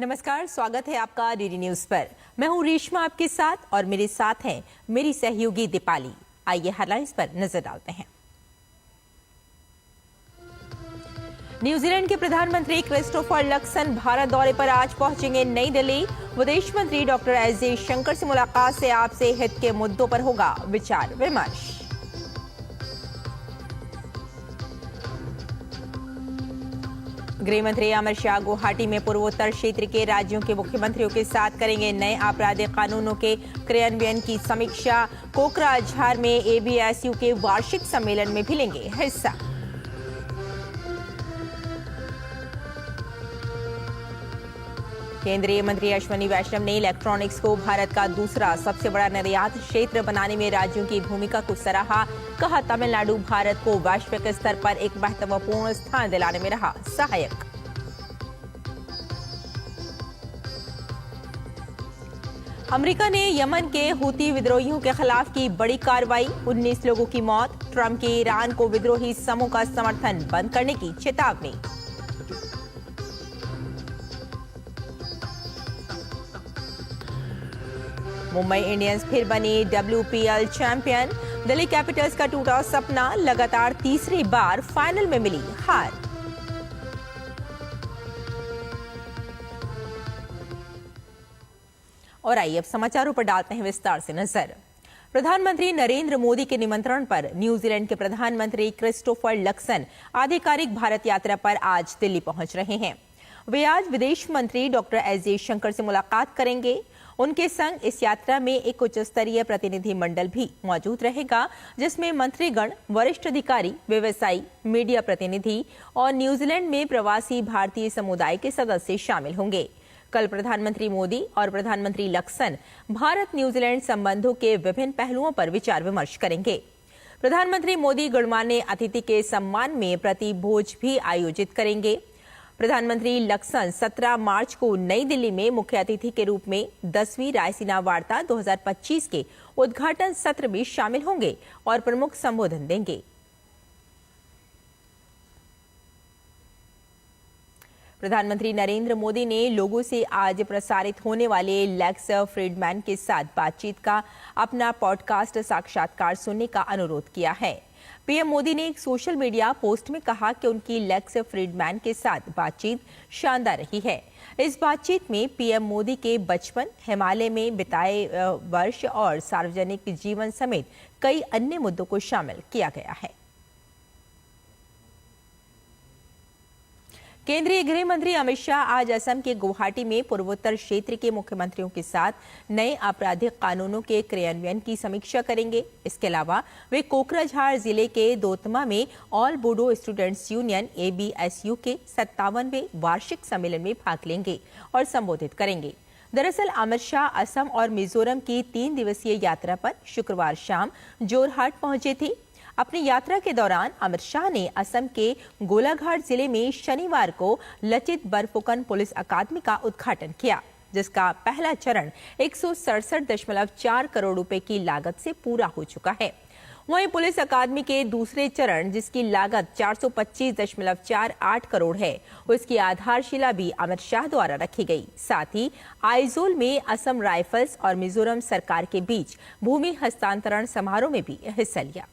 नमस्कार, स्वागत है आपका डीडी न्यूज पर। मैं हूं रेशमा आपके साथ और मेरे साथ हैं मेरी सहयोगी दीपाली। आइए हेडलाइंस पर नजर डालते हैं। न्यूजीलैंड के प्रधानमंत्री क्रिस्टोफर लक्सन भारत दौरे पर आज पहुंचेंगे नई दिल्ली। विदेश मंत्री डॉक्टर एस जयशंकर से मुलाकात से आपसे हित के मुद्दों पर होगा विचार विमर्श। गृह मंत्री अमित शाह गुवाहाटी में पूर्वोत्तर क्षेत्र के राज्यों के मुख्यमंत्रियों के साथ करेंगे नए आपराधिक कानूनों के क्रियान्वयन की समीक्षा। कोकराझार में एबीएसयू के वार्षिक सम्मेलन में भी लेंगे हिस्सा। केंद्रीय मंत्री अश्विनी वैष्णव ने इलेक्ट्रॉनिक्स को भारत का दूसरा सबसे बड़ा निर्यात क्षेत्र बनाने में राज्यों की भूमिका को सराहा। कहा, तमिलनाडु भारत को वैश्विक स्तर पर एक महत्वपूर्ण स्थान दिलाने में रहा सहायक। अमेरिका ने यमन के हूती विद्रोहियों के खिलाफ की बड़ी कार्रवाई। 19 लोगों की मौत। ट्रंप की ईरान को विद्रोही समूह का समर्थन बंद करने की चेतावनी। मुंबई इंडियंस फिर बनी WPL चैंपियन। दिल्ली कैपिटल्स का टूटा सपना, लगातार तीसरी बार फाइनल में मिली हार। और आइए अब समाचारों पर डालते हैं विस्तार से नजर। प्रधानमंत्री नरेंद्र मोदी के निमंत्रण पर न्यूजीलैंड के प्रधानमंत्री क्रिस्टोफर लक्सन आधिकारिक भारत यात्रा पर आज दिल्ली पहुंच रहे हैं। वे आज विदेश मंत्री डॉक्टर एस जयशंकर से मुलाकात करेंगे। उनके संग इस यात्रा में एक उच्च स्तरीय प्रतिनिधि मंडल भी मौजूद रहेगा, जिसमें मंत्रीगण, वरिष्ठ अधिकारी, व्यवसायी, मीडिया प्रतिनिधि और न्यूजीलैंड में प्रवासी भारतीय समुदाय के सदस्य शामिल होंगे। कल प्रधानमंत्री मोदी और प्रधानमंत्री लक्सन भारत न्यूजीलैंड संबंधों के विभिन्न पहलुओं पर विचार विमर्श करेंगे। प्रधानमंत्री मोदी गणमान्य अतिथि के सम्मान में प्रतिभोज भी आयोजित करेंगे। प्रधानमंत्री लक्सन 17 मार्च को नई दिल्ली में मुख्य अतिथि के रूप में 10वीं रायसीना वार्ता 2025 के उद्घाटन सत्र में शामिल होंगे और प्रमुख संबोधन देंगे। प्रधानमंत्री नरेंद्र मोदी ने लोगों से आज प्रसारित होने वाले लेक्स फ्रीडमैन के साथ बातचीत का अपना पॉडकास्ट साक्षात्कार सुनने का अनुरोध किया है। पीएम मोदी ने एक सोशल मीडिया पोस्ट में कहा कि उनकी लेक्स फ्रीडमैन के साथ बातचीत शानदार रही है। इस बातचीत में पीएम मोदी के बचपन, हिमालय में बिताए वर्ष और सार्वजनिक जीवन समेत कई अन्य मुद्दों को शामिल किया गया है। केंद्रीय गृह मंत्री अमित शाह आज असम के गुवाहाटी में पूर्वोत्तर क्षेत्र के मुख्यमंत्रियों के साथ नए आपराधिक कानूनों के क्रियान्वयन की समीक्षा करेंगे। इसके अलावा वे कोकराझार जिले के दोतमा में all Bodo students union ABSU के 57वें वार्षिक सम्मेलन में भाग लेंगे और संबोधित करेंगे। दरअसल अमित शाह असम और मिजोरम की 3 दिवसीय यात्रा पर शुक्रवार शाम जोरहाट पहुंचे थे। अपनी यात्रा के दौरान अमित शाह ने असम के गोलाघाट जिले में शनिवार को लचित बरफुकन पुलिस अकादमी का उद्घाटन किया, जिसका पहला चरण 167.4 करोड़ रुपए की लागत से पूरा हो चुका है। वहीं पुलिस अकादमी के दूसरे चरण, जिसकी लागत 425.48 करोड़ है, उसकी आधारशिला भी अमित शाह द्वारा रखी गई। साथ ही आइजोल में असम राइफल्स और मिजोरम सरकार के बीच भूमि हस्तांतरण समारोह में भी हिस्सा लिया।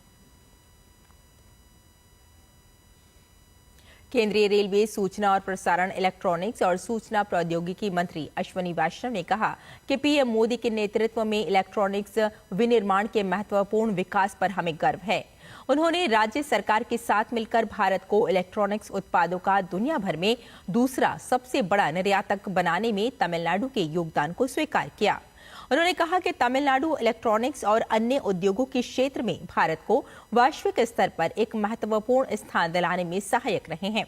केंद्रीय रेलवे, सूचना और प्रसारण, इलेक्ट्रॉनिक्स और सूचना प्रौद्योगिकी मंत्री अश्विनी वैष्णव ने कहा कि पीएम मोदी के नेतृत्व में इलेक्ट्रॉनिक्स विनिर्माण के महत्वपूर्ण विकास पर हमें गर्व है। उन्होंने राज्य सरकार के साथ मिलकर भारत को इलेक्ट्रॉनिक्स उत्पादों का दुनिया भर में दूसरा सबसे बड़ा निर्यातक बनाने में तमिलनाडु के योगदान को स्वीकार किया। उन्होंने कहा कि तमिलनाडु इलेक्ट्रॉनिक्स और अन्य उद्योगों के क्षेत्र में भारत को वैश्विक स्तर पर एक महत्वपूर्ण स्थान दिलाने में सहायक रहे हैं।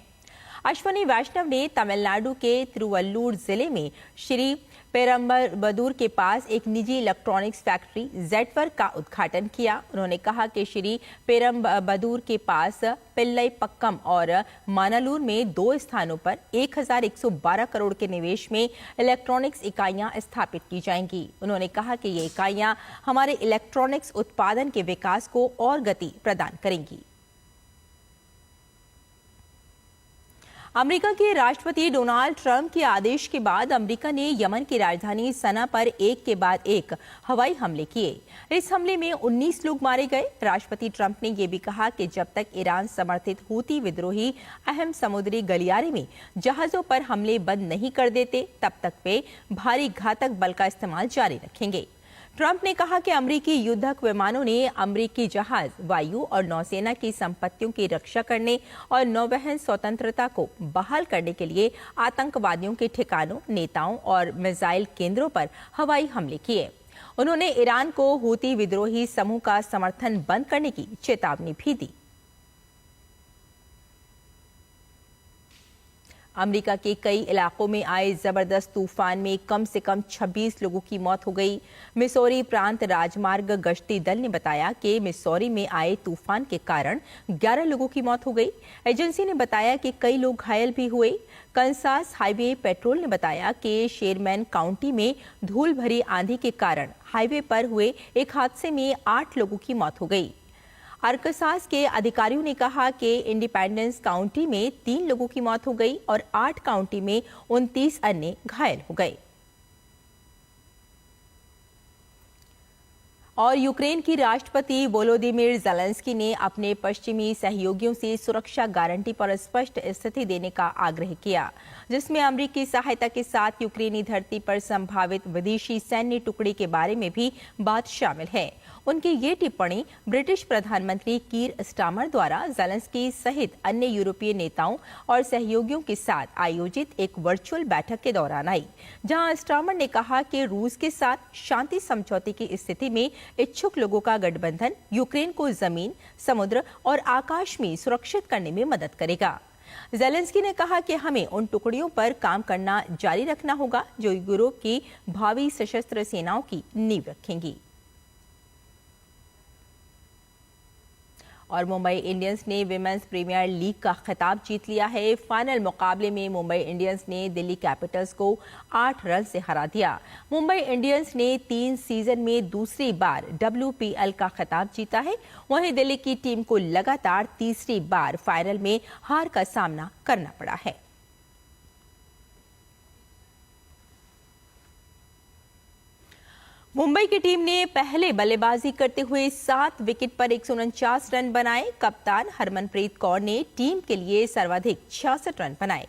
अश्विनी वैष्णव ने तमिलनाडु के तिरुवल्लुर जिले में श्री पेरम्बदूर के पास एक निजी इलेक्ट्रॉनिक्स फैक्ट्री जेटवर्क का उद्घाटन किया। उन्होंने कहा कि श्री पेरम्बदूर के पास पिल्लई पक्कम और मानालूर में 2 स्थानों पर 1112 करोड़ के निवेश में इलेक्ट्रॉनिक्स इकाइयां स्थापित की जाएंगी। उन्होंने कहा कि ये इकाइयां हमारे इलेक्ट्रॉनिक्स उत्पादन के विकास को और गति प्रदान करेंगी। अमेरिका के राष्ट्रपति डोनाल्ड ट्रंप के आदेश के बाद अमेरिका ने यमन की राजधानी सना पर एक के बाद एक हवाई हमले किए। इस हमले में 19 लोग मारे गए। राष्ट्रपति ट्रंप ने यह भी कहा कि जब तक ईरान समर्थित हूती विद्रोही अहम समुद्री गलियारे में जहाजों पर हमले बंद नहीं कर देते, तब तक वे भारी घातक बल का इस्तेमाल जारी रखेंगे। ट्रंप ने कहा कि अमेरिकी युद्धक विमानों ने अमेरिकी जहाज, वायु और नौसेना की संपत्तियों की रक्षा करने और नौवहन स्वतंत्रता को बहाल करने के लिए आतंकवादियों के ठिकानों, नेताओं और मिसाइल केंद्रों पर हवाई हमले किए। उन्होंने ईरान को हूती विद्रोही समूह का समर्थन बंद करने की चेतावनी भी दी। अमेरिका के कई इलाकों में आए जबरदस्त तूफान में कम से कम 26 लोगों की मौत हो गई। मिसौरी प्रांत राजमार्ग गश्ती दल ने बताया कि मिसौरी में आए तूफान के कारण 11 लोगों की मौत हो गई। एजेंसी ने बताया कि कई लोग घायल भी हुए। कंसास हाईवे पेट्रोल ने बताया कि शेरमैन काउंटी में धूल भरी आंधी के कारण हाईवे पर हुए एक हादसे में 8 लोगों की मौत हो गई। आर्कसास के अधिकारियों ने कहा कि इंडिपेंडेंस काउंटी में 3 लोगों की मौत हो गई और 8 काउंटी में 29 अन्य घायल हो गए। और यूक्रेन की राष्ट्रपति वोलोदिमीर ज़ेलेंस्की ने अपने पश्चिमी सहयोगियों से सुरक्षा गारंटी पर स्पष्ट स्थिति देने का आग्रह किया, जिसमें अमेरिकी सहायता के साथ यूक्रेनी धरती पर संभावित विदेशी सैन्य टुकड़ी के बारे में भी बात शामिल है। उनकी ये टिप्पणी ब्रिटिश प्रधानमंत्री कीर स्टामर द्वारा ज़ेलेंस्की सहित अन्य यूरोपीय नेताओं और सहयोगियों के साथ आयोजित एक वर्चुअल बैठक के दौरान आई, जहां स्टामर ने कहा कि रूस के साथ शांति समझौते की स्थिति में इच्छुक लोगों का गठबंधन यूक्रेन को जमीन, समुद्र और आकाश में सुरक्षित करने में मदद करेगा। ज़ेलेंस्की ने कहा कि हमें उन टुकड़ियों पर काम करना जारी रखना होगा जो यूरोप की भावी सशस्त्र सेनाओं की नींव रखेंगी। और मुंबई इंडियंस ने विमेंस प्रीमियर लीग का खिताब जीत लिया है। फाइनल मुकाबले में मुंबई इंडियंस ने दिल्ली कैपिटल्स को 8 रन से हरा दिया। मुंबई इंडियंस ने 3 सीजन में दूसरी बार WPL का खिताब जीता है। वहीं दिल्ली की टीम को लगातार तीसरी बार फाइनल में हार का सामना करना पड़ा है। मुंबई की टीम ने पहले बल्लेबाजी करते हुए 7 विकेट पर 149 रन बनाए। कप्तान हरमनप्रीत कौर ने टीम के लिए सर्वाधिक 66 रन बनाए।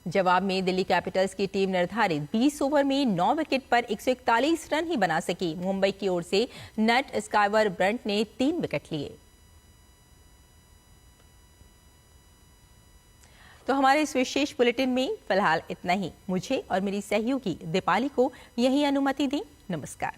जवाब में दिल्ली कैपिटल्स की टीम निर्धारित 20 ओवर में 9 विकेट पर 141 रन ही बना सकी। मुंबई की ओर से नेट स्काइवर ब्रंट ने 3 विकेट लिए। तो हमारे इस विशेष बुलेटिन में फिलहाल इतना ही। मुझे और मेरी सहयोगी दीपाली को यही अनुमति दी। नमस्कार।